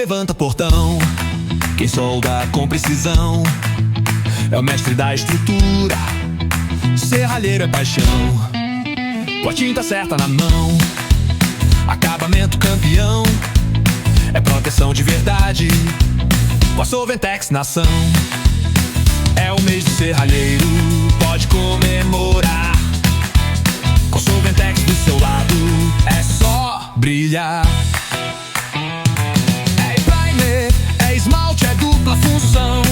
levanta portão, quem solda com precisão é o mestre da estrutura. Serralheiro é paixão, com a tinta certa na mão, acabamento campeão, é proteção de verdade, com a Solventex na ação. É o mês do serralheiro, pode comemorar, com Solventex do seu lado, é só brilhar. É primer, é esmalte, é dupla função,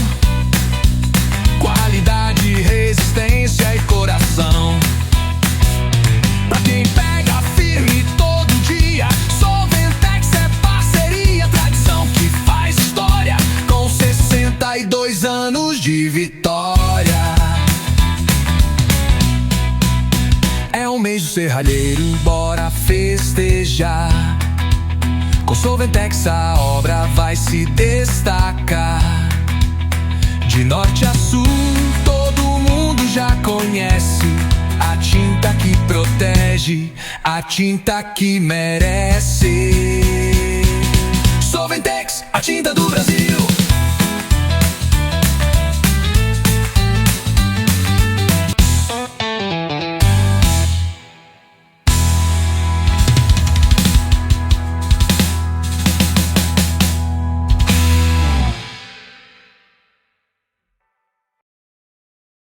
qualidade, resistência e coração. Pra quem pega firme todo dia, Solventex é parceria, tradição que faz história, com 62 anos de vitória. É o mês do serralheiro, bora festejar, com Solventex a obra vai se destacar. De norte a sul, todo mundo já conhece a tinta que protege, a tinta que merece. Solventex, a tinta do Brasil.